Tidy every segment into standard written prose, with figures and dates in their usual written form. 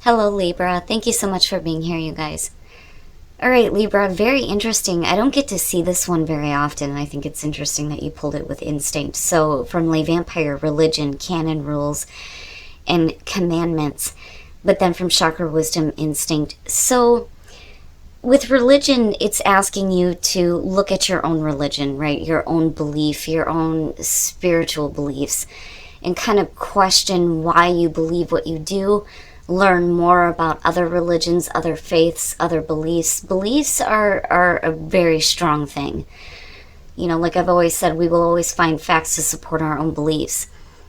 Hello, Libra. Thank you so much for being here, you guys. All right, Libra, very interesting. I don't get to see this one very often, and I think it's interesting that you pulled it with instinct. So, from Lay Vampire, religion, canon rules, and commandments, but then from chakra wisdom, instinct. So, with religion, it's asking you to look at your own religion, right? Your own belief, your own spiritual beliefs, and kind of question why you believe what you do. Learn more about other religions, other faiths, other beliefs. Beliefs are a very strong thing. You know, like I've always said, we will always find facts to support our own beliefs.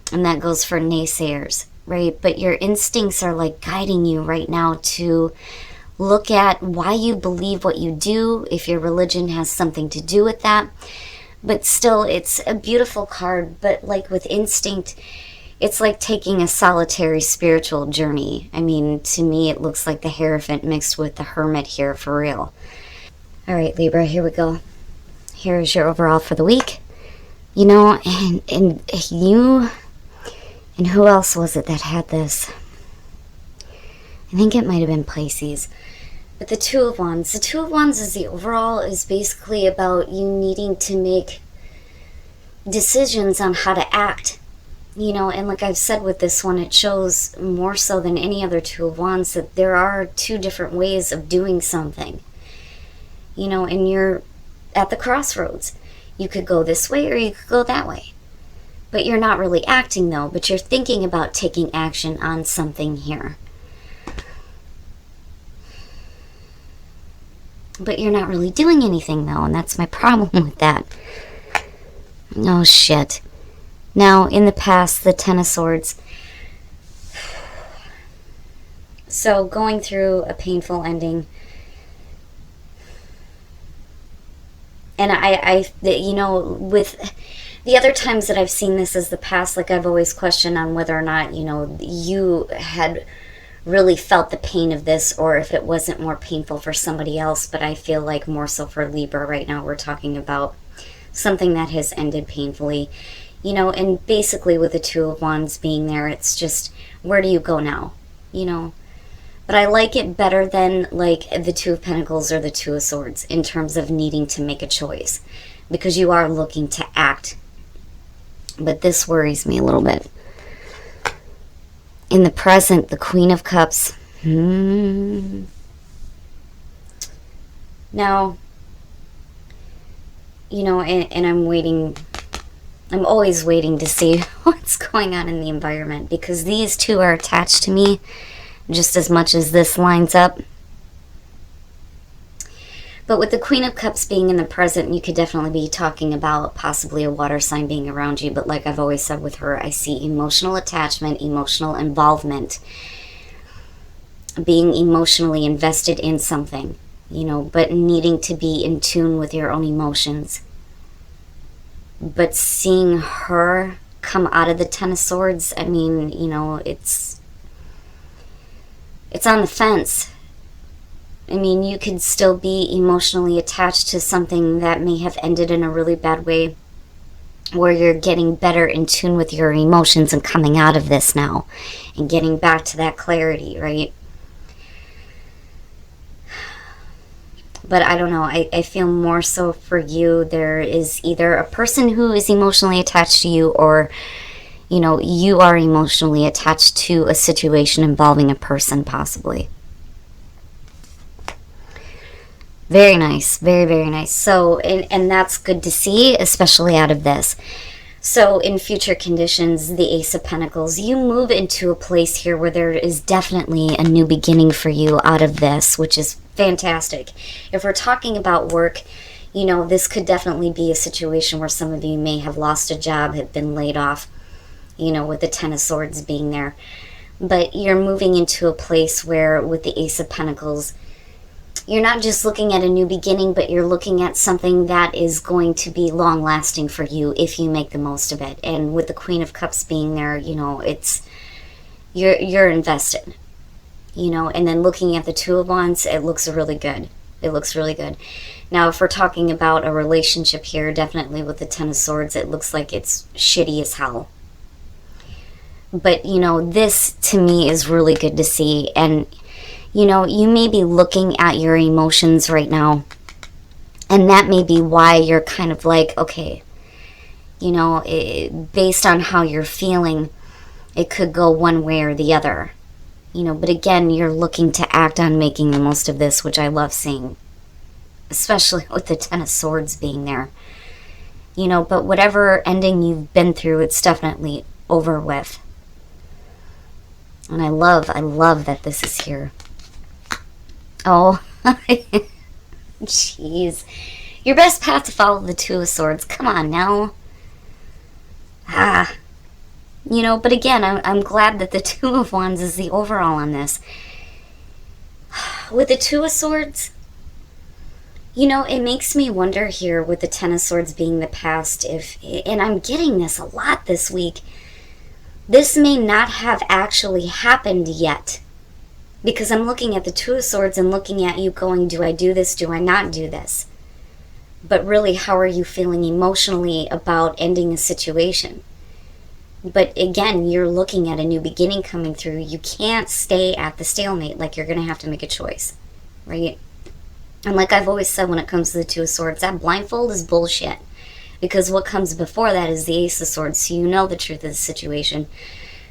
And that goes for naysayers, right? But your instincts are like guiding you right now to look at why you believe what you do, if your religion has something to do with that. But still, it's a beautiful card. But like with instinct, it's like taking a solitary spiritual journey. I mean, to me, it looks like the Hierophant mixed with the Hermit here for real. All right, Libra, here we go. Here is your overall for the week. You know, and you, and who else was it that had this? I think it might have been Pisces. But the Two of Wands. The Two of Wands is the overall is basically about you needing to make decisions on how to act. You know, and like I've said with this one, it shows more so than any other Two of Wands that there are two different ways of doing something. You know, and you're at the crossroads. You could go this way or you could go that way. But you're not really acting though, but you're thinking about taking action on something here. But you're not really doing anything though, and that's my problem with that. Oh shit. Now, in the past, the Ten of Swords. So, going through a painful ending. And you know, with the other times that I've seen this as the past, like I've always questioned on whether or not, you know, you had really felt the pain of this or if it wasn't more painful for somebody else. But I feel like more so for Libra right now, we're talking about something that has ended painfully. You know, and basically with the Two of Wands being there, it's just, where do you go now? You know? But I like it better than, like, the Two of Pentacles or the Two of Swords in terms of needing to make a choice. Because you are looking to act. But this worries me a little bit. In the present, the Queen of Cups. Now, you know, and I'm waiting... I'm always waiting to see what's going on in the environment because these two are attached to me just as much as this lines up. But with the Queen of Cups being in the present, you could definitely be talking about possibly a water sign being around you. But like I've always said with her, I see emotional attachment, emotional involvement, being emotionally invested in something, you know, but needing to be in tune with your own emotions. But seeing her come out of the Ten of Swords, I mean, you know, it's on the fence. I mean, you could still be emotionally attached to something that may have ended in a really bad way, where you're getting better in tune with your emotions and coming out of this now and getting back to that clarity, right? But I don't know, I feel more so for you, there is either a person who is emotionally attached to you or, you know, you are emotionally attached to a situation involving a person possibly. Very nice, very, very nice. So, and that's good to see, especially out of this. So in future conditions, the Ace of Pentacles, you move into a place here where there is definitely a new beginning for you out of this, which is fantastic. If we're talking about work, you know, this could definitely be a situation where some of you may have lost a job, have been laid off, you know, with the Ten of Swords being there. But you're moving into a place where with the Ace of Pentacles, you're not just looking at a new beginning, but you're looking at something that is going to be long-lasting for you if you make the most of it. And with the Queen of Cups being there, you know, it's you're invested, you know. And then looking at the Two of Wands, it looks really good. It looks really good. Now, if we're talking about a relationship here, definitely with the Ten of Swords, it looks like it's shitty as hell. But, you know, this to me is really good to see. And, you know, you may be looking at your emotions right now, and that may be why you're kind of like, okay, you know, based on how you're feeling, it could go one way or the other. You know, but again, you're looking to act on making the most of this, which I love seeing. Especially with the Ten of Swords being there. You know, but whatever ending you've been through, it's definitely over with. And I love that this is here. Oh, jeez. Your best path to follow the Two of Swords. Come on now. You know, but again, I'm glad that the Two of Wands is the overall on this. With the Two of Swords, you know, it makes me wonder here with the Ten of Swords being the past, and I'm getting this a lot this week, this may not have actually happened yet. Because I'm looking at the Two of Swords and looking at you going, do I do this? Do I not do this? But really, how are you feeling emotionally about ending a situation? But again, you're looking at a new beginning coming through. You can't stay at the stalemate. Like, you're going to have to make a choice, right? And like I've always said when it comes to the Two of Swords, that blindfold is bullshit. Because what comes before that is the Ace of Swords, so you know the truth of the situation.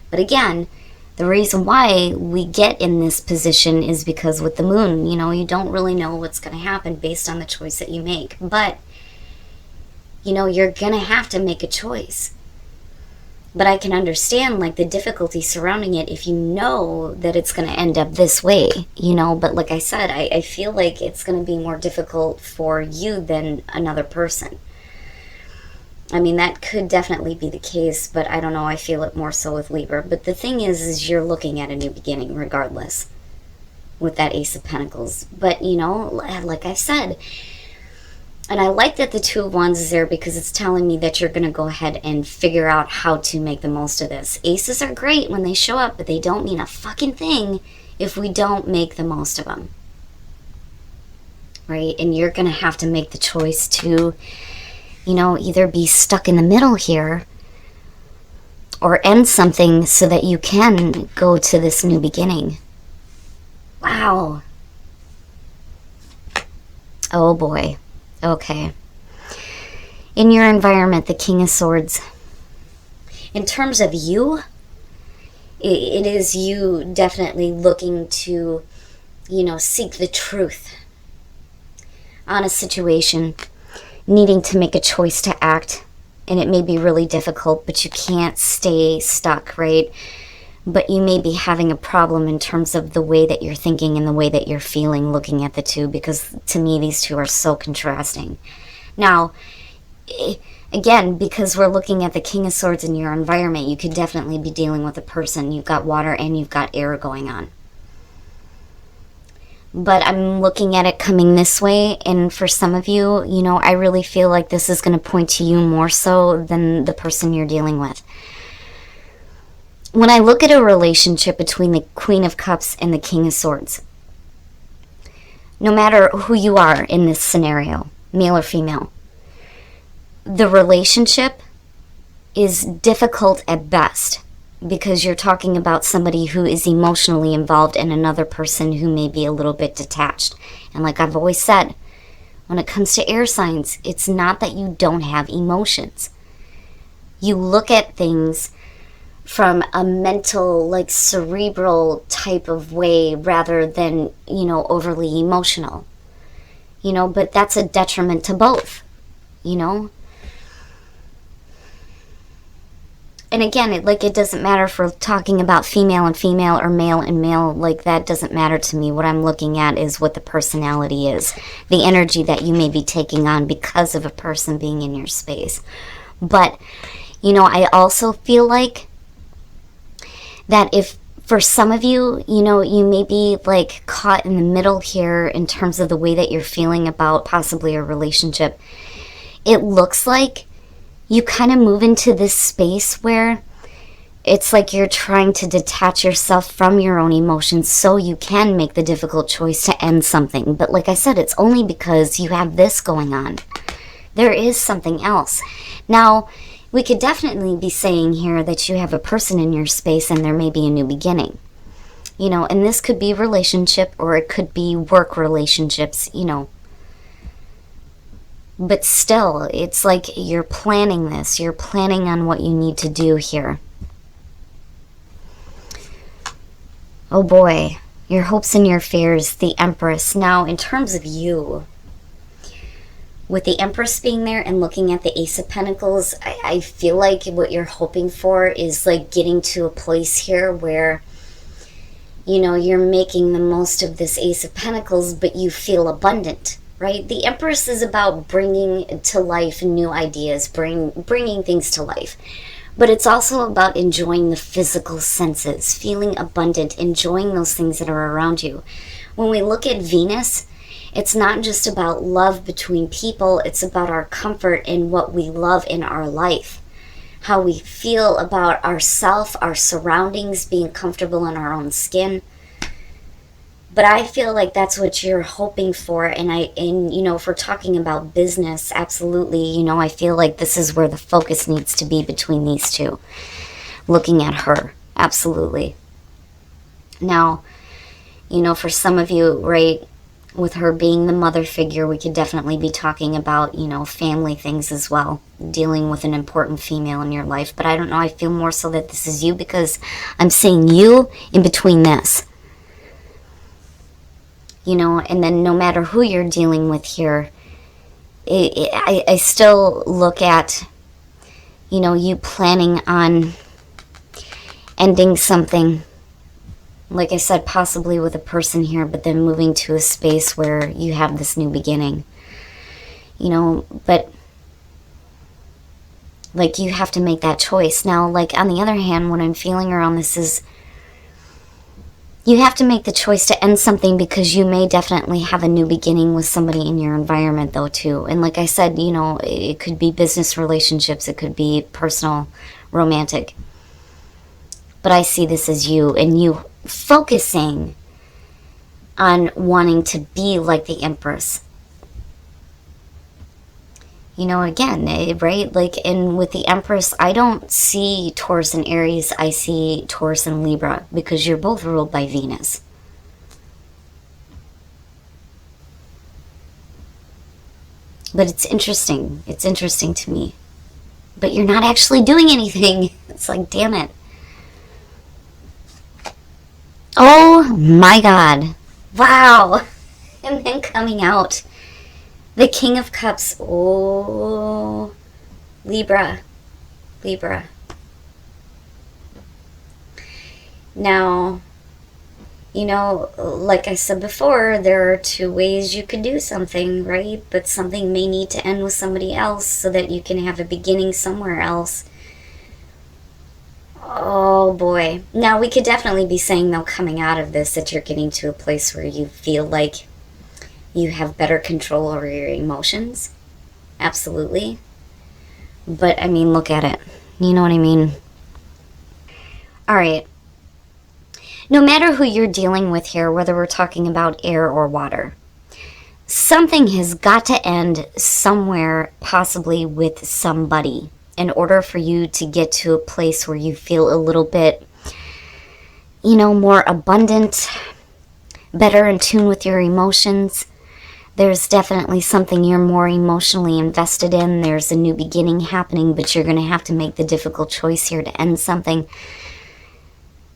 But again, the reason why we get in this position is because with the Moon, you know, you don't really know what's going to happen based on the choice that you make. But, you know, you're going to have to make a choice. But I can understand, like, the difficulty surrounding it if you know that it's going to end up this way, you know. But like I said, I feel like it's going to be more difficult for you than another person. I mean, that could definitely be the case, but I don't know, I feel it more so with Libra. But the thing is you're looking at a new beginning regardless with that Ace of Pentacles. But, you know, like I said, and I like that the Two of Wands is there because it's telling me that you're going to go ahead and figure out how to make the most of this. Aces are great when they show up, but they don't mean a fucking thing if we don't make the most of them. Right? And you're going to have to make the choice to, you know, either be stuck in the middle here or end something so that you can go to this new beginning. Wow. Oh boy. Okay. In your environment, the King of Swords. In terms of you, it is you definitely looking to, you know, seek the truth on a situation, needing to make a choice to act. And it may be really difficult, but you can't stay stuck, right? But you may be having a problem in terms of the way that you're thinking and the way that you're feeling looking at the two, because to me these two are so contrasting. Now, again, because we're looking at the King of Swords in your environment, you could definitely be dealing with a person. You've got water and you've got air going on. But I'm looking at it coming this way, and for some of you, you know, I really feel like this is going to point to you more so than the person you're dealing with. When I look at a relationship between the Queen of Cups and the King of Swords, no matter who you are in this scenario, male or female, the relationship is difficult at best because you're talking about somebody who is emotionally involved and another person who may be a little bit detached. And like I've always said, when it comes to air signs, it's not that you don't have emotions. You look at things from a mental, like cerebral type of way rather than, you know, overly emotional. You know, but that's a detriment to both, you know. And again, it doesn't matter if we're talking about female and female or male and male, like that doesn't matter to me. What I'm looking at is what the personality is, the energy that you may be taking on because of a person being in your space. But, you know, I also feel like that if for some of you, you know, you may be like caught in the middle here in terms of the way that you're feeling about possibly a relationship. It looks like you kind of move into this space where it's like you're trying to detach yourself from your own emotions so you can make the difficult choice to end something. But like I said, it's only because you have this going on. There is something else. Now, we could definitely be saying here that you have a person in your space and there may be a new beginning. You know, and this could be relationship or it could be work relationships, you know. But still, it's like you're planning this. You're planning on what you need to do here. Oh boy, your hopes and your fears, the Empress. Now, in terms of you, with the Empress being there and looking at the Ace of Pentacles, I feel like what you're hoping for is like getting to a place here where, you know, you're making the most of this Ace of Pentacles, but you feel abundant, right? The Empress is about bringing to life new ideas, bringing things to life. But it's also about enjoying the physical senses, feeling abundant, enjoying those things that are around you. When we look at Venus, it's not just about love between people, it's about our comfort in what we love in our life. How we feel about ourself, our surroundings, being comfortable in our own skin. But I feel like that's what you're hoping for, and you know, if we're talking about business, absolutely, you know, I feel like this is where the focus needs to be between these two. Looking at her, absolutely. Now, you know, for some of you, right, with her being the mother figure, we could definitely be talking about, you know, family things as well, dealing with an important female in your life. But I don't know, I feel more so that this is you because I'm seeing you in between this. You know, and then no matter who you're dealing with here, I still look at, you know, you planning on ending something. Like I said, possibly with a person here, but then moving to a space where you have this new beginning. You know, but like you have to make that choice. Now, like on the other hand, what I'm feeling around this is you have to make the choice to end something because you may definitely have a new beginning with somebody in your environment though too. And like I said, you know, it could be business relationships, it could be personal, romantic. But I see this as you and you focusing on wanting to be like the Empress. You know, again, right? Like, and with the Empress, I don't see Taurus and Aries. I see Taurus and Libra because you're both ruled by Venus. But it's interesting. It's interesting to me. But you're not actually doing anything. It's like, damn it. Oh my God. Wow. And then coming out, the King of Cups. Oh, Libra. Libra. Now, you know, like I said before, there are two ways you could do something, right? But something may need to end with somebody else so that you can have a beginning somewhere else. Oh boy. Now we could definitely be saying though coming out of this that you're getting to a place where you feel like you have better control over your emotions. Absolutely. But I mean, look at it. You know what I mean? Alright. No matter who you're dealing with here, whether we're talking about air or water, something has got to end somewhere, possibly with somebody, in order for you to get to a place where you feel a little bit, you know, more abundant, better in tune with your emotions. There's definitely something you're more emotionally invested in. There's a new beginning happening, but you're going to have to make the difficult choice here to end something.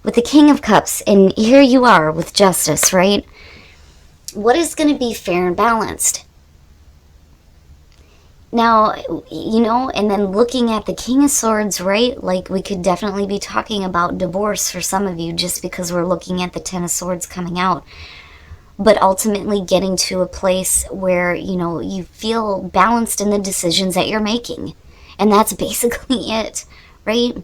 With the King of Cups, and here you are with Justice, right? What is going to be fair and balanced? Now, you know, and then looking at the King of Swords, right? Like, we could definitely be talking about divorce for some of you just because we're looking at the Ten of Swords coming out. But ultimately getting to a place where, you know, you feel balanced in the decisions that you're making. And that's basically it, right?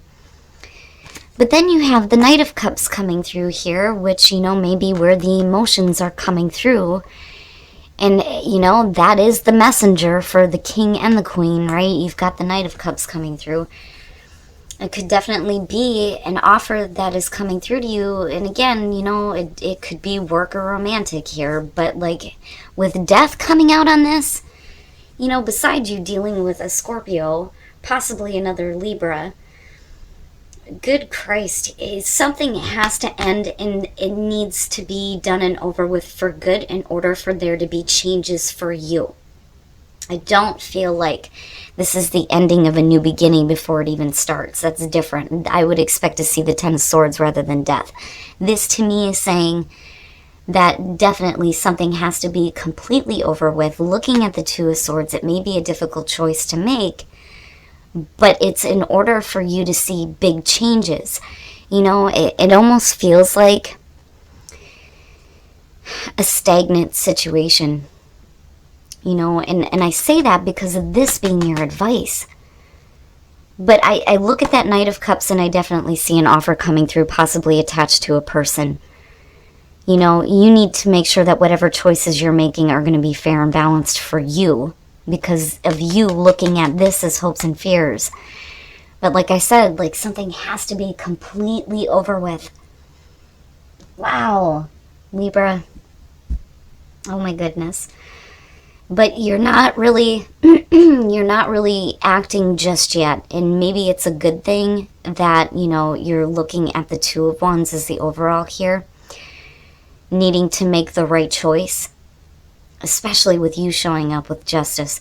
But then you have the Knight of Cups coming through here, which, you know, may be where the emotions are coming through. And, you know, that is the messenger for the King and the Queen, right? You've got the Knight of Cups coming through. It could definitely be an offer that is coming through to you. And again, you know, it could be work or romantic here. But, like, with death coming out on this, you know, besides you dealing with a Scorpio, possibly another Libra, good Christ, something has to end, and it needs to be done and over with for good in order for there to be changes for you. I don't feel like this is the ending of a new beginning before it even starts. That's different. I would expect to see the Ten of Swords rather than death. This to me is saying that definitely something has to be completely over with. Looking at the Two of Swords, it may be a difficult choice to make, but it's in order for you to see big changes. You know, it almost feels like a stagnant situation. You know, and I say that because of this being your advice. But I look at that Knight of Cups and I definitely see an offer coming through, possibly attached to a person. You know, you need to make sure that whatever choices you're making are going to be fair and balanced for you, because of you looking at this as hopes and fears. But like I said, like, something has to be completely over with. Wow, Libra. Oh my goodness. But you're not really you're not really acting just yet, and maybe it's a good thing that, you know, you're looking at the Two of Wands as the overall here, needing to make the right choice, especially with you showing up with justice.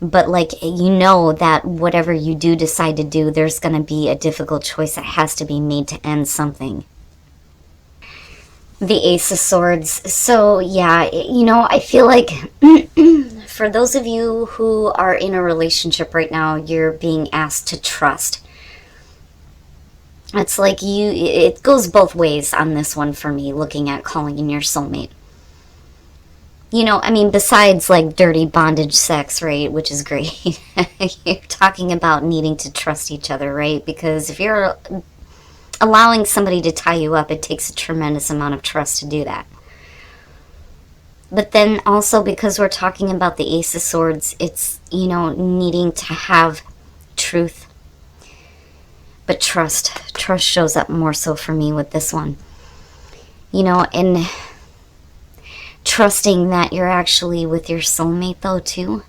But like, you know that whatever you do decide to do, there's going to be a difficult choice that has to be made to end something. The Ace of Swords. So yeah, you know, I feel like for those of you who are in a relationship right now, you're being asked to trust. It's like it goes both ways on this one for me, looking at calling in your soulmate. You know, I mean, besides like dirty bondage sex, right, which is great, you're talking about needing to trust each other, right? Because if you're allowing somebody to tie you up, it takes a tremendous amount of trust to do that. But then also, because we're talking about the Ace of Swords, it's, you know, needing to have truth. But trust shows up more so for me with this one. You know, and trusting that you're actually with your soulmate though too,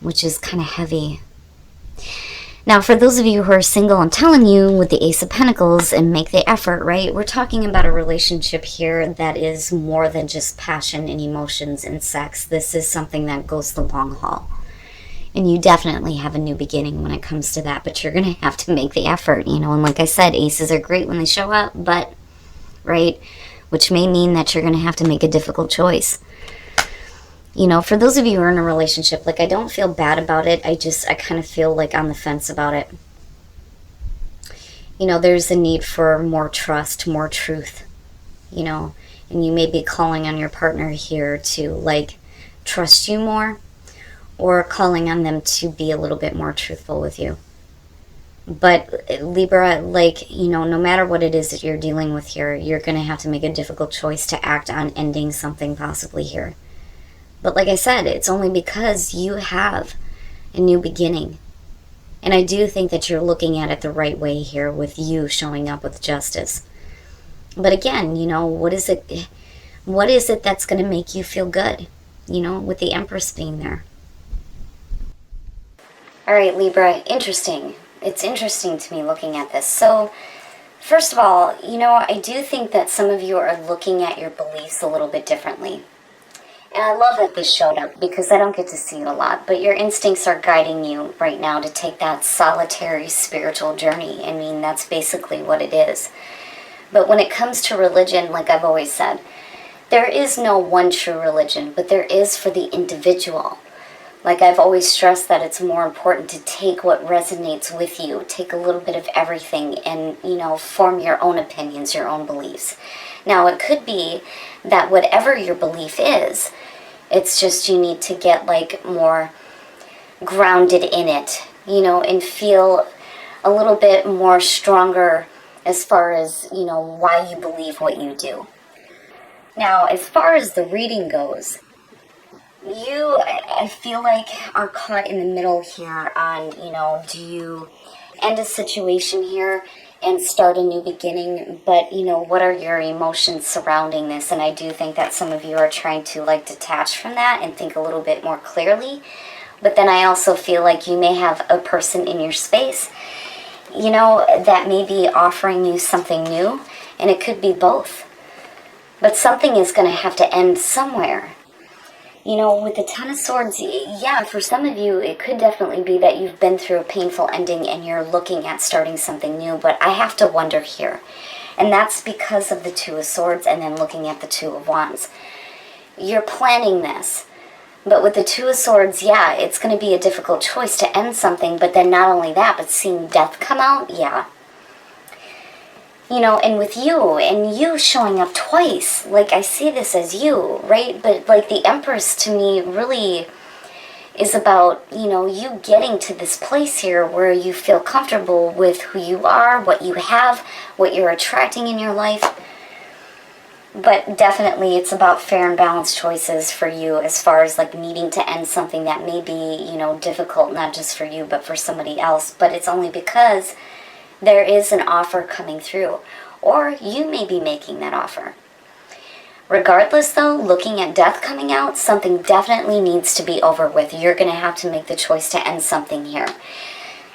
which is kind of heavy. Now, for those of you who are single, I'm telling you, with the Ace of Pentacles, and make the effort, right? We're talking about a relationship here that is more than just passion and emotions and sex. This is something that goes the long haul. And you definitely have a new beginning when it comes to that, but you're going to have to make the effort, you know. And like I said, aces are great when they show up, but, right, which may mean that you're going to have to make a difficult choice. You know, for those of you who are in a relationship, like, I don't feel bad about it. I kind of feel like on the fence about it. You know, there's a need for more trust, more truth, you know, and you may be calling on your partner here to, like, trust you more, or calling on them to be a little bit more truthful with you. But Libra, like, you know, no matter what it is that you're dealing with here, you're going to have to make a difficult choice to act on ending something possibly here. But like I said, it's only because you have a new beginning. And I do think that you're looking at it the right way here with you showing up with justice. But again, you know, what is it that's going to make you feel good? You know, with the Empress being there. All right, Libra, interesting. It's interesting to me looking at this. So, first of all, you know, I do think that some of you are looking at your beliefs a little bit differently. And I love that this showed up because I don't get to see it a lot, but your instincts are guiding you right now to take that solitary spiritual journey. I mean, that's basically what it is. But when it comes to religion, like I've always said, there is no one true religion, but there is for the individual. Like I've always stressed that it's more important to take what resonates with you, take a little bit of everything and, you know, form your own opinions, your own beliefs. Now, it could be that whatever your belief is, it's just you need to get like more grounded in it, you know, and feel a little bit more stronger as far as, you know, why you believe what you do. Now, as far as the reading goes, you, I feel like, are caught in the middle here on, you know, do you end a situation here and start a new beginning, but, you know, what are your emotions surrounding this? And I do think that some of you are trying to, like, detach from that and think a little bit more clearly, But then I also feel like you may have a person in your space, you know, that may be offering you something new, and it could be both. But something is going to have to end somewhere. You know, with the Ten of Swords, yeah, for some of you, it could definitely be that you've been through a painful ending and you're looking at starting something new, but I have to wonder here. And that's because of the Two of Swords and then looking at the Two of Wands. You're planning this, but with the Two of Swords, yeah, it's going to be a difficult choice to end something, but then not only that, but seeing death come out, yeah. You know, and with you, and you showing up twice, like, I see this as you, right? But, like, the Empress, to me, really is about, you know, you getting to this place here where you feel comfortable with who you are, what you have, what you're attracting in your life. But definitely it's about fair and balanced choices for you as far as, like, needing to end something that may be, you know, difficult, not just for you, but for somebody else. But it's only because there is an offer coming through, or you may be making that offer. Regardless, though, looking at death coming out, something definitely needs to be over with. You're going to have to make the choice to end something here.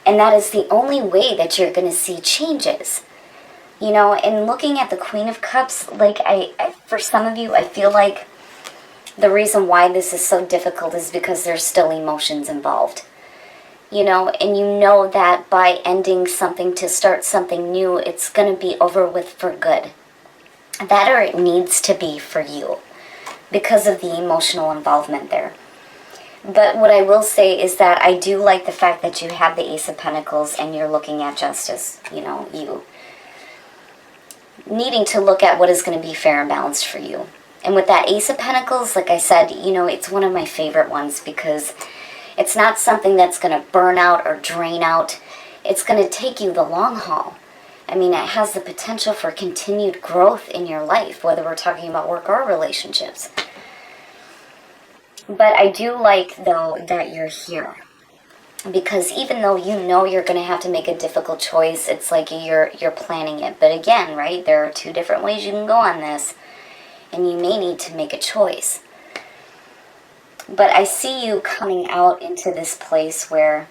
And that is the only way that you're going to see changes. You know, and looking at the Queen of Cups, like, for some of you, I feel like the reason why this is so difficult is because there's still emotions involved. You know, and you know that by ending something to start something new, it's going to be over with for good. That, or it needs to be for you because of the emotional involvement there. But what I will say is that I do like the fact that you have the Ace of Pentacles and you're looking at justice, you know, you needing to look at what is going to be fair and balanced for you. And with that Ace of Pentacles, like I said, you know, it's one of my favorite ones because it's not something that's going to burn out or drain out. It's going to take you the long haul. I mean, it has the potential for continued growth in your life, whether we're talking about work or relationships. But I do like, though, that you're here. Because even though you know you're going to have to make a difficult choice, it's like you're planning it. But again, right, there are two different ways you can go on this. And you may need to make a choice. But I see you coming out into this place where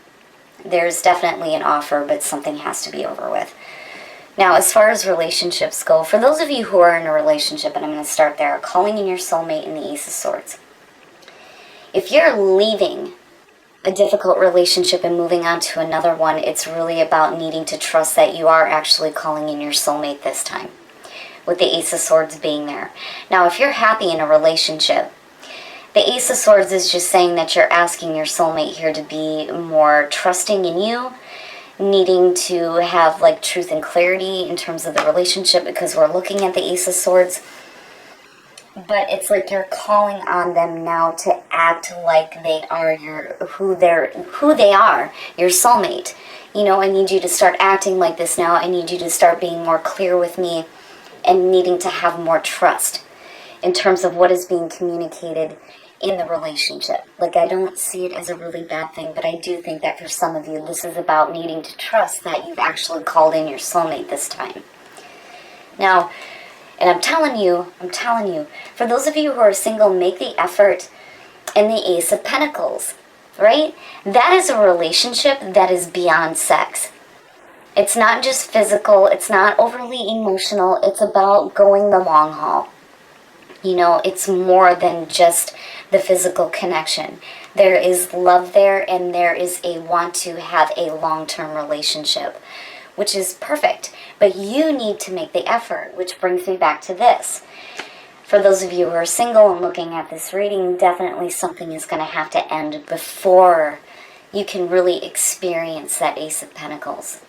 there's definitely an offer, but something has to be over with. Now, as far as relationships go, for those of you who are in a relationship, and I'm going to start there, calling in your soulmate in the Ace of Swords. If you're leaving a difficult relationship and moving on to another one, it's really about needing to trust that you are actually calling in your soulmate this time, with the Ace of Swords being there. Now, if you're happy in a relationship, the Ace of Swords is just saying that you're asking your soulmate here to be more trusting in you, needing to have, like, truth and clarity in terms of the relationship, because we're looking at the Ace of Swords. But it's like you're calling on them now to act like they are who they are, your soulmate. You know, I need you to start acting like this now. I need you to start being more clear with me and needing to have more trust in terms of what is being communicated in the relationship. Like, I don't see it as a really bad thing, but I do think that for some of you, this is about needing to trust that you've actually called in your soulmate this time. Now, and I'm telling you, for those of you who are single, make the effort in the Ace of Pentacles, right? That is a relationship that is beyond sex. It's not just physical, it's not overly emotional, it's about going the long haul. You know, it's more than just the physical connection. There is love there, and there is a want to have a long-term relationship, which is perfect. But you need to make the effort, which brings me back to this. For those of you who are single and looking at this reading, definitely something is going to have to end before you can really experience that Ace of Pentacles.